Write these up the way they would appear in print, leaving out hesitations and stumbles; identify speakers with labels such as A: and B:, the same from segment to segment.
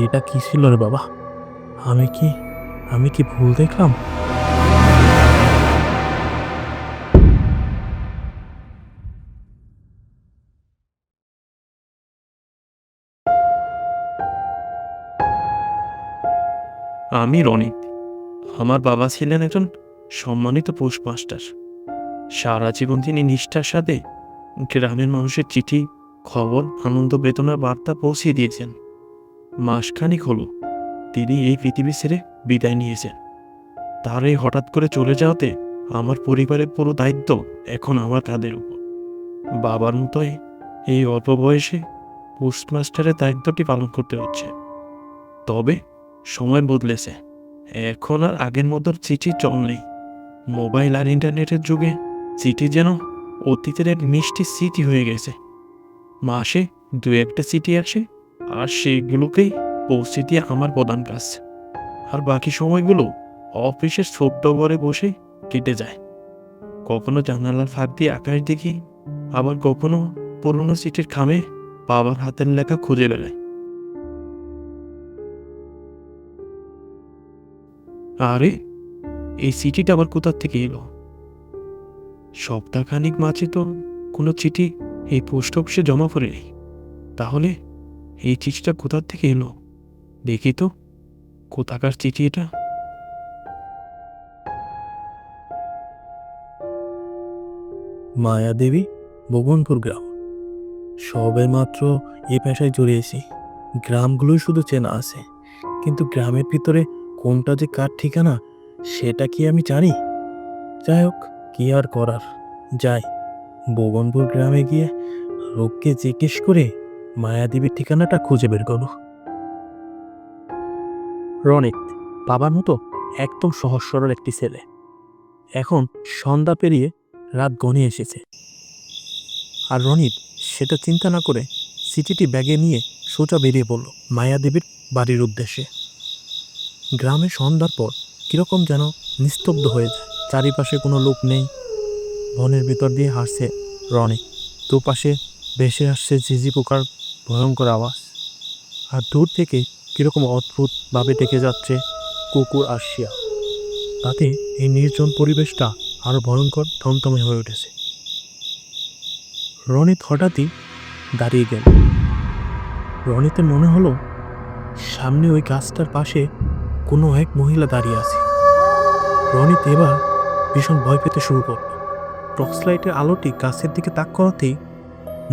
A: এটা কি ছিল রে বাবা? আমি কি আমি কি ভুল দেখলাম?
B: আমি রনিত। আমার বাবা ছিলেন একজন সম্মানিত পোস্টমাস্টার। সারা জীবন তিনি নিষ্ঠার সাথে গ্রামের মানুষের চিঠি, খবর, আনন্দ, বেদনার বার্তা পৌঁছে দিয়েছেন। মাসখানিক হলো তিনি এই পৃথিবী ছেড়ে বিদায় নিয়েছেন। তার এই হঠাৎ করে চলে যাওয়াতে আমার পরিবারের পুরো দায়িত্ব এখন আমার কাঁধের উপর। বাবার মতোই এই অল্প বয়সে পোস্টমাস্টারের দায়িত্বটি পালন করতে হচ্ছে। তবে সময় বদলেছে। এখন আর আগের মতো চিঠির চল নেই। মোবাইল আর ইন্টারনেটের যুগে চিঠি যেন অতীতের এক মিষ্টি স্মৃতি হয়ে গেছে। মাসে দু একটা চিঠি আসে, আর সেগুলোকেই পৌঁছে দিয়ে আমার প্রধান কাজ। আর বাকি সময়গুলো অফিসের ছোট্ট ঘরে বসে কেটে যায়। কখনো জানালার ফাঁক দিয়ে আকাশ দেখি, আবার কখনো পুরনো চিঠির খামে বাবার হাতের লেখা খুঁজে বেড়াই। আরে, এই চিঠিটা আবার কোথা থেকে এলো? সপ্তাহখানিক মাঝে তো কোনো চিঠি এই পোস্ট অফিসে জমা পড়ে নেই। তাহলে এই চিঠিটা কোথা থেকে এলো? দেখি তো, কোথাকার চিঠি এটা?
A: মায়াদেবী, বগনপুর গ্রাম। সবে মাত্র এ পেশায় জড়িয়েছি। গ্রামগুলোই শুধু চেনা আছে, কিন্তু গ্রামের ভিতরে কোনটা যে কার ঠিকানা সেটা কি আমি জানি? যাই হোক, কি আর করার, যাই বগনপুর গ্রামে গিয়ে লোককে জিজ্ঞেস করে মায়াদেবীর ঠিকানাটা খুঁজে বের করো। রনিত বাবার মতো একদম সহজ সরল একটি ছেলে। এখন সন্ধ্যা পেরিয়ে রাত ঘনিয়ে এসেছে, আর রনিত সেটা চিন্তা না করে চিঠিটি ব্যাগে নিয়ে সোজা বেরিয়ে পড়ল মায়াদেবীর বাড়ির উদ্দেশ্যে। গ্রামে সন্ধ্যার পর কিরকম যেন নিস্তব্ধ হয়ে যায়। চারিপাশে কোনো লোক নেই। বনের ভিতর দিয়ে হাসছে রনিত। দুপাশে ভেসে আসছে ঝিঝি পোকার ভয়ঙ্কর আওয়াজ, আর দূর থেকে কিরকম অদ্ভুতভাবে ডেকে যাচ্ছে কুকুর আর শিয়াল। তাতে এই নির্জন পরিবেশটা আরো ভয়ঙ্কর থমথমে হয়ে উঠেছে। রনিত হঠাৎই দাঁড়িয়ে গেল। রনিতের মনে হলো সামনে ওই গাছটার পাশে কোনো এক মহিলা দাঁড়িয়ে আছে। রনিত এবার ভীষণ ভয় পেতে শুরু করল। টর্চ লাইটের আলোটি গাছের দিকে তাক করাতেই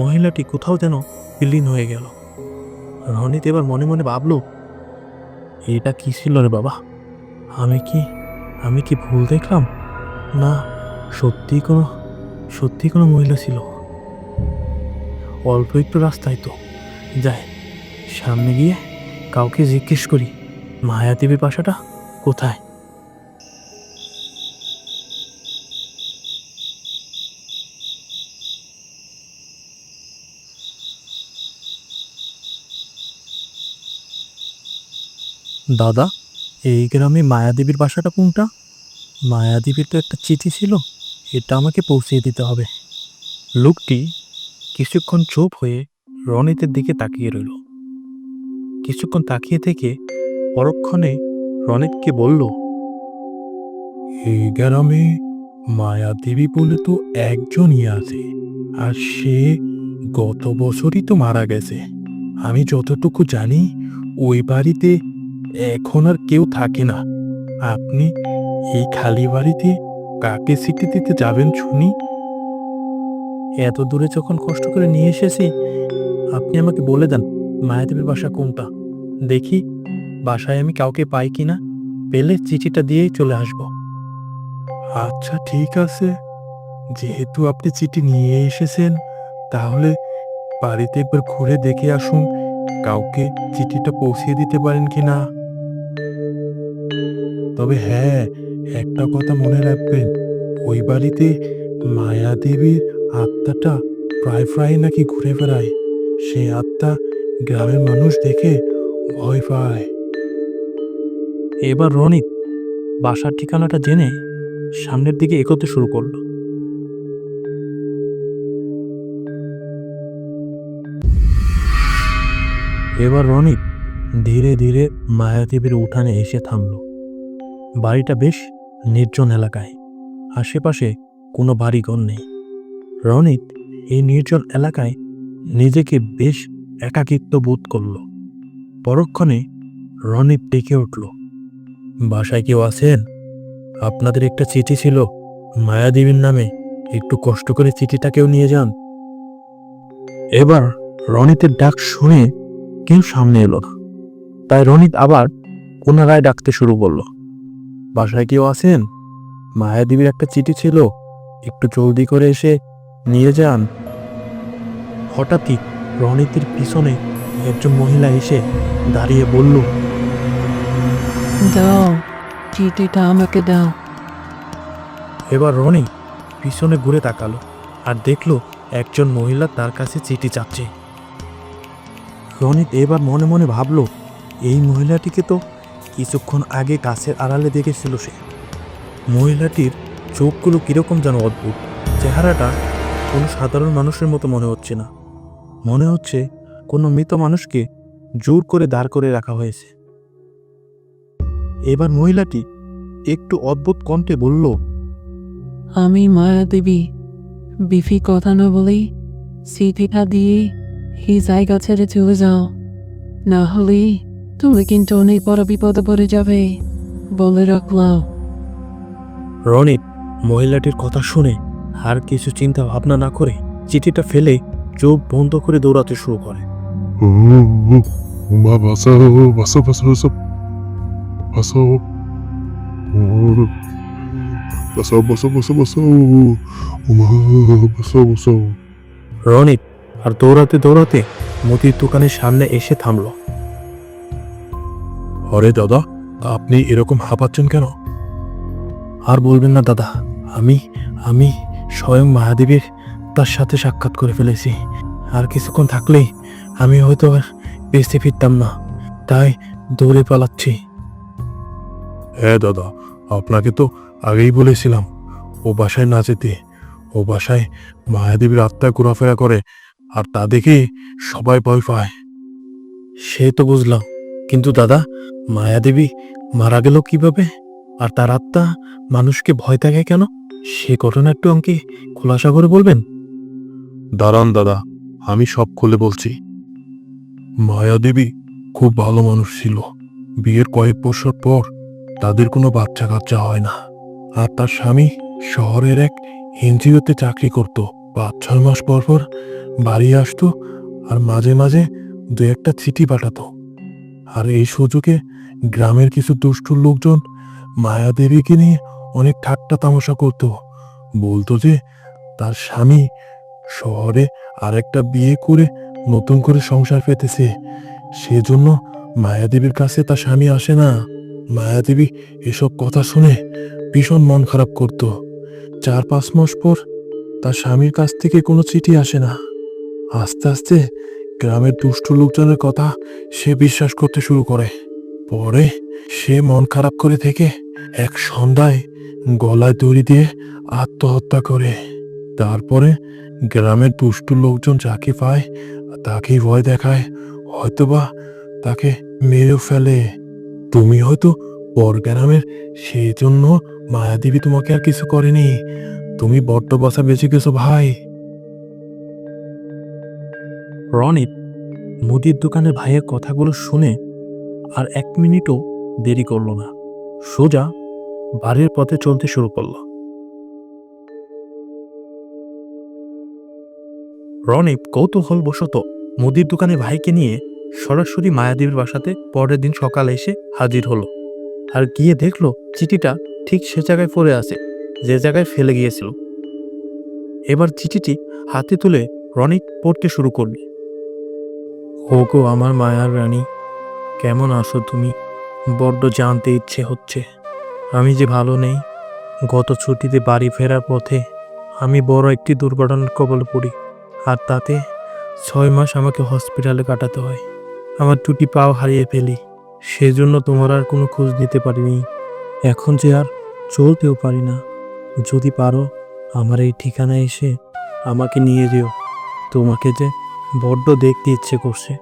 A: মহিলাটি কোথাও যেন বিলীন হয়ে গেল। রনিত এবার মনে মনে ভাবল, এটা কি ছিল রে বাবা? আমি কি আমি কি ভুল দেখলাম? না, সত্যি কোনো মহিলা ছিল। অল্প একটু রাস্তায় তো, যাই সামনে গিয়ে কাউকে জিজ্ঞেস করি মায়াদেবী বাসাটা কোথায়। দাদা, এই গ্রামে মায়াদেবীর বাসাটা কোনটা? মায়াদেবীর তো একটা চিঠি ছিল, এটা আমাকে পৌঁছিয়ে দিতে হবে। লোকটি কিছুক্ষণ চুপ হয়ে রনিতের দিকে তাকিয়ে রইল। কিছুক্ষণ তাকিয়ে থেকে পরক্ষণে রনিতকে বলল, এই গ্রামে মায়াদেবী বলে তো একজনই আছে, আর সে গত বছরই তো মারা গেছে। আমি যতটুকু জানি ওই বাড়িতে এখন আর কেউ থাকে না। আপনি এই খালি বাড়িতে কাকে চিঠি দিতে যাবেন শুনি? এত দূরে যখন কষ্ট করে নিয়ে এসেছি, আপনি আমাকে বলে দেন মায়াদেবীর বাসা কোনটা। দেখি বাসায় আমি কাউকে পাই কিনা, পেলে চিঠিটা দিয়েই চলে আসব। আচ্ছা, ঠিক আছে। যেহেতু আপনি চিঠি নিয়ে এসেছেন, তাহলে বাড়িতে একবার ঘুরে দেখে আসুন কাউকে চিঠিটা পৌঁছে দিতে পারেন কিনা। তবে হ্যাঁ, একটা কথা মনে রাখবেন, ওই বাড়িতে মায়াদেবীর আত্মাটা প্রায় প্রায় নাকি ঘুরে বেড়ায়। সে আত্মা গ্রামের মানুষ দেখে ভয় পায়। এবার রনিত বাসার ঠিকানাটা জেনে সামনের দিকে এগোতে শুরু করলো। এবার রনিত ধীরে ধীরে মায়াদেবীর উঠানে এসে থামল। বাড়িটা বেশ নির্জন এলাকায়, আশেপাশে কোনো বাড়িঘর নেই। রনিত এই নির্জন এলাকায় নিজেকে বেশ একাকিত্ব বোধ করল। পরক্ষণে রনিত ডেকে উঠল, বাসায় কেউ আছেন? আপনাদের একটা চিঠি ছিল মায়াদেবীর নামে, একটু কষ্ট করে চিঠিটা কেউ নিয়ে যান। এবার রনিতের ডাক শুনে কেউ সামনে এলো না, তাই রনিত আবার পুনরায় ডাকতে শুরু করল, বাসায় কেউ আছেন? মায়াদেবীর একটা চিঠি ছিল, একটু জলদি করে এসে নিয়ে যান। হঠাৎই রনিতের পিছনে একজন মহিলা এসে দাঁড়িয়ে বলল,
C: দাও, চিঠিটা আমাকে দাও।
A: এবার রনি পিছনে ঘুরে তাকালো আর দেখলো একজন মহিলা তার কাছে চিঠি চাচ্ছে। রনিত এবার মনে মনে ভাবল, এই মহিলাটিকে তো কিছুক্ষণ আগে গাছের আড়ালে দেখেছিল সে। মহিলাটির চোখগুলো কিরকম যেন অদ্ভুত, চেহারাটা কোনো সাধারণ মানুষের মতো মনে হচ্ছে না, মনে হচ্ছে কোনো মৃত মানুষকে জোর করে দাঁড় করে রাখা হয়েছে। এবার মহিলাটি একটু অদ্ভুত কণ্ঠে বলল,
C: আমি মায়াদেবী, বিফি কথা না বলেই চিঠিটা দিয়ে এই জায়গা ছেড়ে চলে যাও, না হলে তুমি কিন্তু অনেক বড় বিপদে পড়ে যাবে, বলে রাখলাম।
A: রনিত মহিলাটির কথা শুনে আর কিছু চিন্তা ভাবনা না করে চিঠিটা ফেলে চোখ বন্ধ করে দৌড়াতে শুরু করে।
D: ও মা, বাঁচাও বাঁচাও বাঁচাও বাঁচাও বাঁচাও, ও বাঁচাও বাঁচাও বাঁচাও বাঁচাও, ও মা, বাঁচাও বাঁচাও।
A: রনিত আর দৌড়াতে দৌড়াতে মুদির দোকানের সামনে এসে থামল। আরে দাদা, আপনি এরকম হাঁপাচ্ছেন কেন? আর বলবেন না দাদা, আমি আমি স্বয়ং মায়াদেবীর তার সাথে সাক্ষাৎ করে ফেলেছি। আর কিছুক্ষণ থাকলেই আমি হয়তো আর বেঁচে ফিরতাম না, তাই দৌড়ে পালাচ্ছি। হ্যাঁ দাদা, আপনাকে তো আগেই বলেছিলাম ও বাসায় না যেতে। ও বাসায় মায়াদেবীর আত্মা ঘোরাফেরা করে, আর তা দেখে সবাই ভয় পায়। সে তো বুঝলাম, কিন্তু দাদা, মায়াদেবী মারা গেল কিভাবে? আর তার আত্মা মানুষকে ভয় দেখায় কেন? সে ঘটনা একটু আমাকে খোলাসা করে বলবেন? দাঁড়ান দাদা, আমি সব খুলে বলছি। মায়াদেবী খুব ভালো মানুষ ছিল। বিয়ের কয়েক বছর পর তাদের কোনো বাচ্চা কাচ্চা হয় না, আর তার স্বামী শহরের এক এনজিওতে চাকরি করত। 5-6 মাস পর পর বাড়ি আসতো, আর মাঝে মাঝে দু একটা চিঠি পাঠাতো। আর এই সুযোগে গ্রামের কিছু দুষ্টু লোকজন মায়াদেবীকে নিয়ে অনেক ঠাট্টা তামাশা করত। বলতো যে তার স্বামী শহরে আরেকটা বিয়ে করে নতুন করে সংসার পেতেছে, সেজন্য মায়াদেবীর কাছে তার স্বামী আসে না। মায়াদেবী এসব কথা শুনে ভীষণ মন খারাপ করত। 4-5 মাস পর তার স্বামীর কাছ থেকে কোনো চিঠি আসে না। আস্তে আস্তে গ্রামের দুষ্ট লোকজনের কথা সে বিশ্বাস করতে শুরু করে। পরে সে মন খারাপ করে থেকে এক সন্ধ্যায় গলায় দড়ি দিয়ে আত্মহত্যা করে। তারপরে গ্রামের দুষ্ট লোকজন যাকে পায় তাকেই ভয় দেখায়, হয়তোবা তাকে মেরেও ফেলে। তুমি হয়তো পর গ্রামের, সেই জন্য মায়াদেবী তোমাকে আর কিছু করেনি। তুমি বড্ড বাসা বেঁচে গেছো ভাই। রনিত মুদির দোকানের ভাইয়ের কথাগুলো শুনে আর 1 মিনিটও দেরি করল না, সোজা বাড়ির পথে চলতে শুরু করল। রনিত কৌতূহলবশত মুদির দোকানের ভাইকে নিয়ে সরাসরি মায়াদেবীর বাসাতে পরের দিন সকালে এসে হাজির হলো, আর গিয়ে দেখলো চিঠিটা ঠিক সে জায়গায় পড়ে আছে যে জায়গায় ফেলে গিয়েছিল। এবার চিঠিটি হাতে তুলে রনিত পড়তে শুরু করল। ওগো আমার মায়ার রানী, কেমন আছো তুমি? বড্ড জানতে ইচ্ছে হচ্ছে আমি যে ভালো নেই। গত ছুটিতে বাড়ি ফেরার পথে আমি বড় একটি দুর্ঘটনার কবলে পড়ি, আর তাতে 6 মাস আমাকে হসপিটালে কাটাতে হয়। আমার 2টি পাও হারিয়ে ফেলি, সেজন্য তোমার আর কোনো খোঁজ নিতে পারিনি। এখন যে আর চলতেও পারি না। যদি পারো আমার এই ঠিকানায় এসে আমাকে নিয়ে যেও, তোমাকে যে বড্ড দেখতে ইচ্ছে করছে।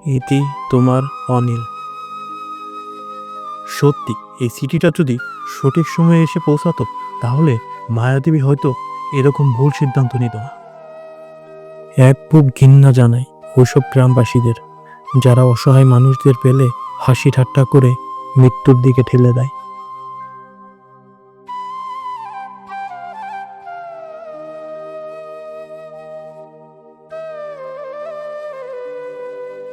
A: ইতি তোমার অনিল। সত্যি এই চিঠিটা যদি সঠিক সময়ে এসে পৌঁছাতো তাহলে মায়াদেবী হয়তো এরকম ভুল সিদ্ধান্ত নিত না। এক বুক ঘৃণা জানাই ওইসব গ্রামবাসীদের যারা অসহায় মানুষদের পেলে হাসি ঠাট্টা করে মৃত্যুর দিকে ঠেলে দেয়।